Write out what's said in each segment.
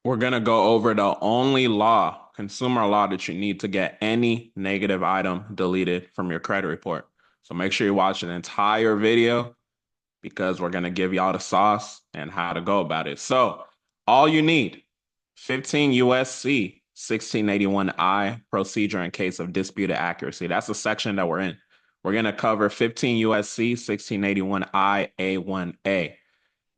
We're going to go over the only law, consumer law, that you need to get any negative item deleted from your credit report. So make sure you watch an entire video because we're going to give y'all the sauce and how to go about it. So all you need, 15 USC 1681I procedure in case of disputed accuracy. That's the section that we're in. We're going to cover 15 USC 1681I A1A.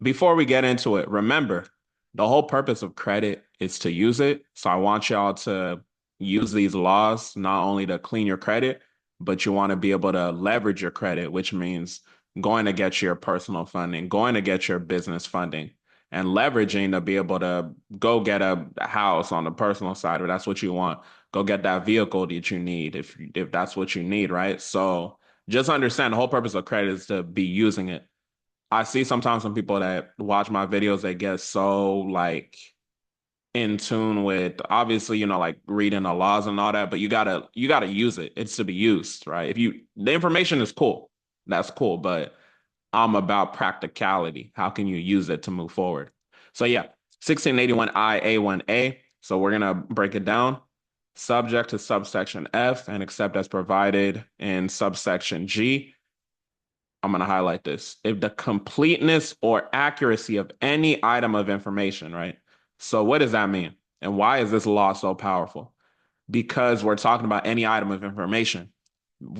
Before we get into it, remember, the whole purpose of credit is to use it. So I want y'all to use these laws not only to clean your credit, but you want to be able to leverage your credit, which means going to get your personal funding, going to get your business funding, and leveraging to be able to go get a house on the personal side, if that's what you want. Go get that vehicle that you need if that's what you need, right? So just understand the whole purpose of credit is to be using it. I see sometimes some people that watch my videos, they get so like in tune with obviously, like reading the laws and all that, but you gotta use it. It's to be used, right? If you the information is cool, that's cool, but I'm about practicality. How can you use it to move forward? So yeah, 1681 IA1A. So we're gonna break it down. Subject to subsection F and except as provided in subsection G. I'm going to highlight this. If the completeness or accuracy of any item of information, right? So, what does that mean? And why is this law so powerful? Because we're talking about any item of information,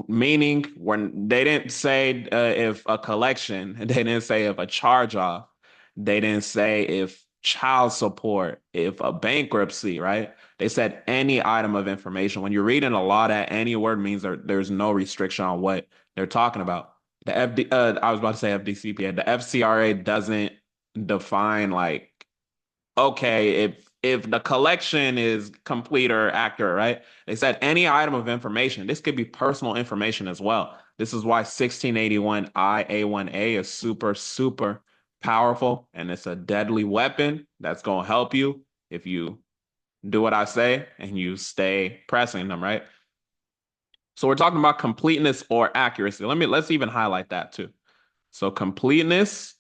meaning when they didn't say if a collection, they didn't say if a charge off, they didn't say if child support, if a bankruptcy, right? They said any item of information. When you're reading a law, that any word means there's no restriction on what they're talking about. I was about to say FDCPA. The FCRA doesn't define like, okay, if the collection is complete or accurate, right? They said any item of information. This could be personal information as well. This is why 1681 IA1A is super, super powerful, and it's a deadly weapon that's gonna help you if you do what I say and you stay pressing them, right? So we're talking about completeness or accuracy. Let's even highlight that too. So completeness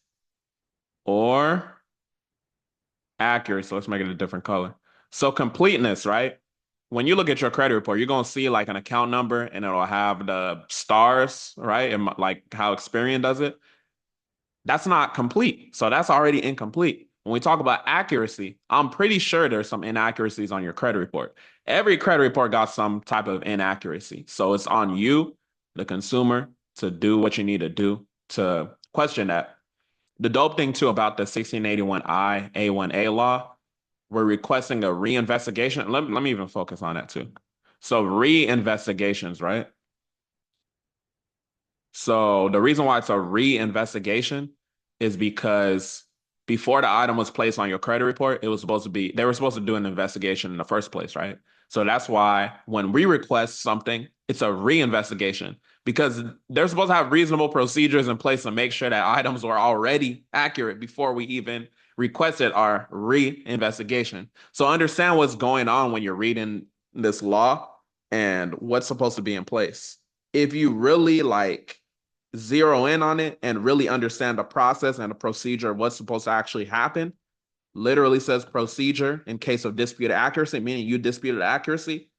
or accuracy. So let's make it a different color. So completeness, right? When you look at your credit report, you're gonna see like an account number and it'll have the stars, right? And like how Experian does it. That's not complete. So that's already incomplete. When we talk about accuracy, I'm pretty sure there's some inaccuracies on your credit report. Every credit report got some type of inaccuracy. So it's on you, the consumer, to do what you need to do to question that. The dope thing too about the 1681I A1A law, we're requesting a reinvestigation. Let me even focus on that too. So reinvestigations, right? So the reason why it's a reinvestigation is because before the item was placed on your credit report, it was supposed to be, they were supposed to do an investigation in the first place, right? So that's why when we request something, it's a reinvestigation because they're supposed to have reasonable procedures in place to make sure that items were already accurate before we even requested our reinvestigation. So understand what's going on when you're reading this law and what's supposed to be in place. If you really like zero in on it and really understand the process and the procedure of what's supposed to actually happen, literally says procedure in case of disputed accuracy, meaning you disputed accuracy,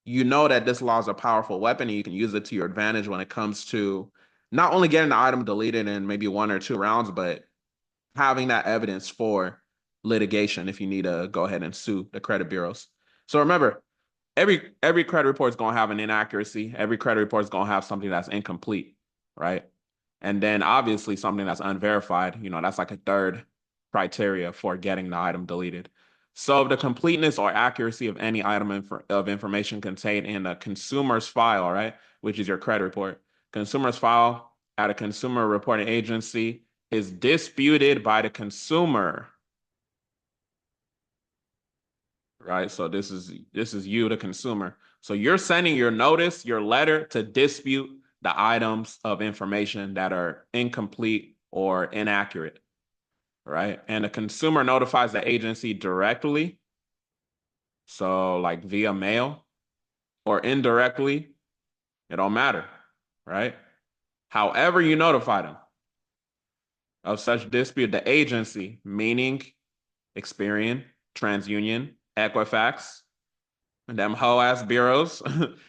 you know that this law is a powerful weapon and you can use it to your advantage when it comes to not only getting the item deleted in maybe one or two rounds, but having that evidence for litigation if you need to go ahead and sue the credit bureaus. So remember, every credit report is going to have an inaccuracy. Every credit report is going to have something that's incomplete, right? And then obviously something that's unverified, that's like a third criteria for getting the item deleted. So the completeness or accuracy of any item of information contained in a consumer's file, right, which is your credit report, consumer's file at a consumer reporting agency is disputed by the consumer, right? So this is you, the consumer. So you're sending your notice, your letter to dispute the items of information that are incomplete or inaccurate, right? And the consumer notifies the agency directly, so like via mail or indirectly, it don't matter, right? However you notify them of such dispute, the agency, meaning Experian, TransUnion, Equifax, and them hoe ass bureaus.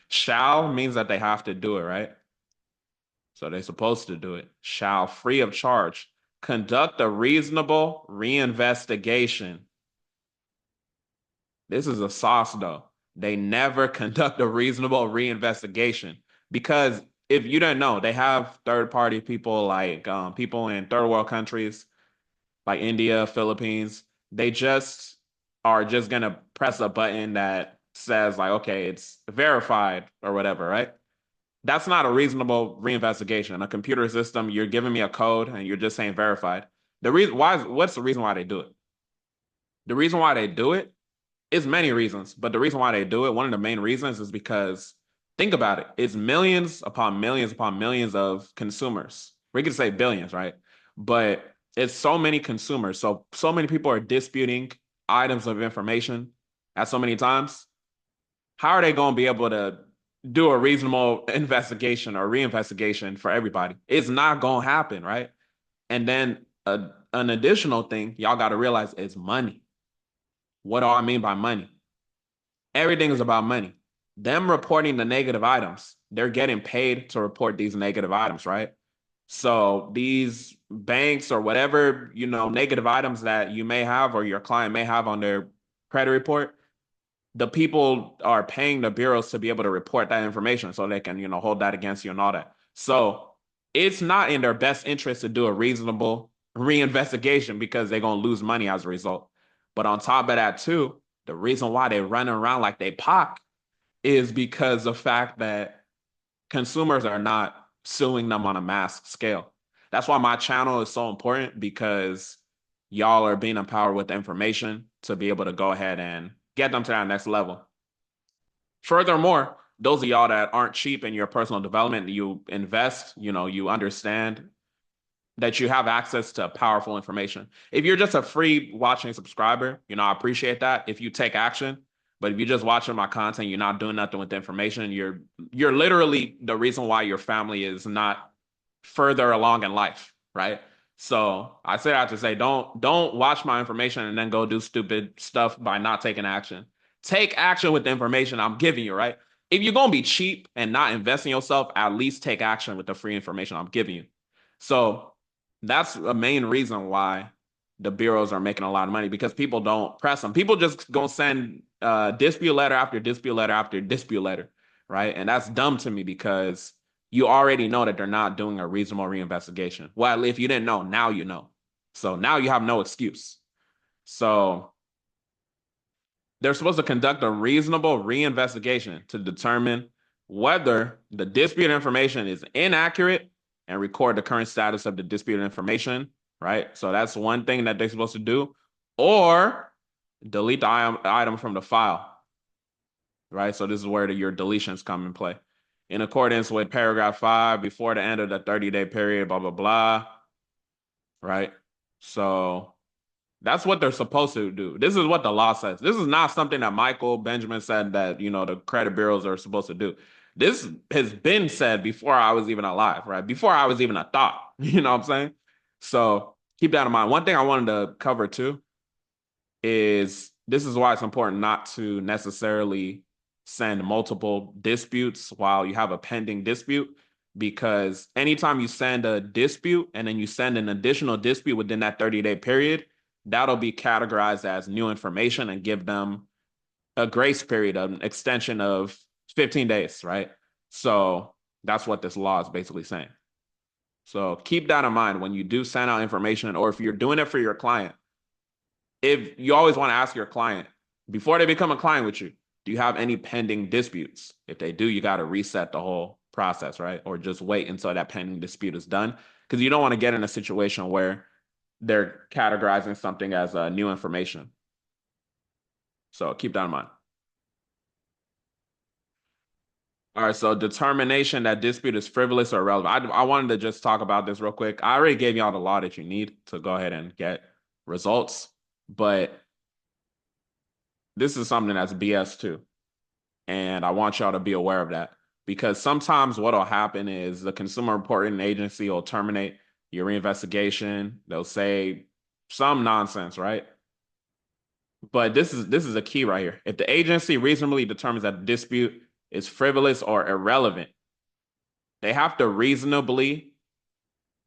Shall means that they have to do it, right? So they're supposed to do it. Shall, free of charge, conduct a reasonable reinvestigation. This is a sauce, though. They never conduct a reasonable reinvestigation because if you don't know, they have third party people like people in third world countries like India, Philippines. They just are just gonna press a button that says like, okay, it's verified or whatever, right? That's not a reasonable reinvestigation. In a computer system, you're giving me a code and you're just saying verified. The reason why, what's the reason why they do it? The reason why they do it is many reasons, but the reason why they do it, one of the main reasons is because think about it, it's millions upon millions of consumers. We could say billions, right? But it's so many consumers. So many people are disputing items of information at so many times. How are they going to be able to do a reasonable investigation or reinvestigation for everybody? It's not going to happen, right? And then an additional thing y'all got to realize is money. What do I mean by money? Everything is about money. Them reporting the negative items, they're getting paid to report these negative items, right? So these banks or whatever, negative items that you may have or your client may have on their credit report, the people are paying the bureaus to be able to report that information so they can, hold that against you and all that. So it's not in their best interest to do a reasonable reinvestigation because they're going to lose money as a result. But on top of that, too, the reason why they run around like they POC is because the fact that consumers are not suing them on a mass scale. That's why my channel is so important because y'all are being empowered with the information to be able to go ahead and get them to that next level. Furthermore, those of y'all that aren't cheap in your personal development, you invest, you understand that you have access to powerful information. If you're just a free watching subscriber, I appreciate that if you take action. But if you're just watching my content, you're not doing nothing with the information, you're literally the reason why your family is not further along in life, right? So I say that to say don't watch my information and then go do stupid stuff by not taking action. Take action with the information I'm giving you, right? If you're gonna be cheap and not invest in yourself, at least take action with the free information I'm giving you. So that's a main reason why the bureaus are making a lot of money because people don't press them. People just gonna send dispute letter after dispute letter after dispute letter, right? And that's dumb to me because you already know that they're not doing a reasonable reinvestigation. Well, if you didn't know, now you know. So now you have no excuse. So they're supposed to conduct a reasonable reinvestigation to determine whether the disputed information is inaccurate and record the current status of the disputed information, right? So that's one thing that they're supposed to do, or delete the item from the file, right? So this is where your deletions come in play. In accordance with paragraph 5, before the end of the 30-day period, blah, blah, blah, right? So that's what they're supposed to do. This is what the law says. This is not something that Michael Benjamin said that, the credit bureaus are supposed to do. This has been said before I was even alive, right? Before I was even a thought, you know what I'm saying? So keep that in mind. One thing I wanted to cover too is this is why it's important not to necessarily send multiple disputes while you have a pending dispute, because anytime you send a dispute and then you send an additional dispute within that 30-day period, that'll be categorized as new information and give them a grace period, an extension of 15 days, right? So that's what this law is basically saying. So keep that in mind when you do send out information, or if you're doing it for your client. If you always want to ask your client before they become a client with you, do you have any pending disputes? If they do, you got to reset the whole process, right? Or just wait until that pending dispute is done, because you don't want to get in a situation where they're categorizing something as new information. So keep that in mind. All right, so determination that dispute is frivolous or irrelevant. I wanted to just talk about this real quick. I already gave y'all the law that you need to go ahead and get results, but this is something that's BS too. And I want y'all to be aware of that, because sometimes what'll happen is the consumer reporting agency will terminate your reinvestigation. They'll say some nonsense, right? But this is a key right here. If the agency reasonably determines that the dispute is frivolous or irrelevant, they have to reasonably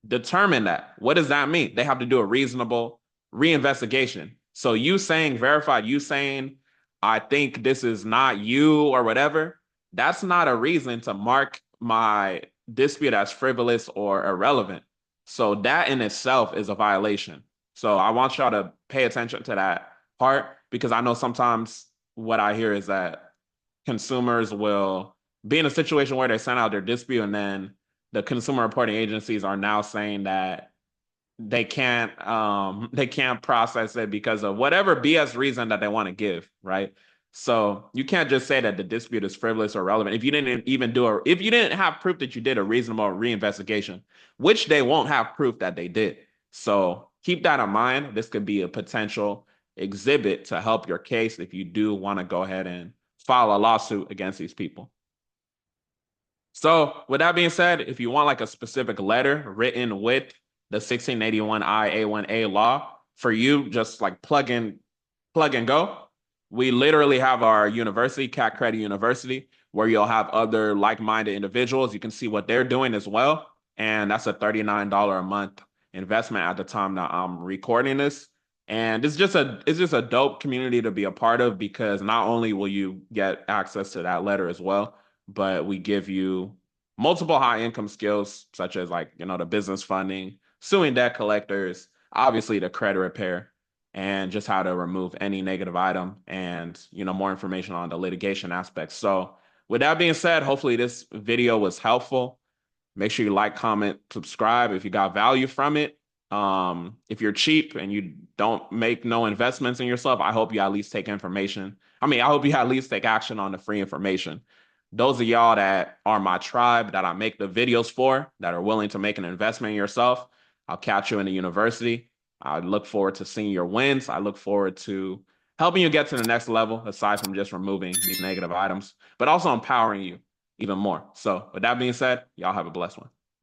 determine that. What does that mean? They have to do a reasonable reinvestigation. So you saying verified, you saying, I think this is not you or whatever, that's not a reason to mark my dispute as frivolous or irrelevant. So that in itself is a violation. So I want y'all to pay attention to that part because I know sometimes what I hear is that consumers will be in a situation where they send out their dispute and then the consumer reporting agencies are now saying that they can't process it because of whatever BS reason that they want to give, right? So you can't just say that the dispute is frivolous or relevant if you didn't even if you didn't have proof that you did a reasonable reinvestigation, which they won't have proof that they did. So keep that in mind. This could be a potential exhibit to help your case if you do want to go ahead and file a lawsuit against these people. So with that being said, if you want like a specific letter written with the 1681 IA1A law for you, just like plug and go. We literally have our university, Cat Credit University, where you'll have other like-minded individuals. You can see what they're doing as well. And that's a $39 a month investment at the time that I'm recording this. And it's just a dope community to be a part of because not only will you get access to that letter as well, but we give you multiple high income skills such as like, the business funding, suing debt collectors, obviously the credit repair, and just how to remove any negative item and, more information on the litigation aspects. So with that being said, hopefully this video was helpful. Make sure you like, comment, subscribe if you got value from it. If you're cheap and you don't make no investments in yourself, I hope you at least take information. I hope you at least take action on the free information. Those of y'all that are my tribe that I make the videos for, that are willing to make an investment in yourself, I'll catch you in the university. I look forward to seeing your wins. I look forward to helping you get to the next level, aside from just removing these negative items, but also empowering you even more. So with that being said, y'all have a blessed one.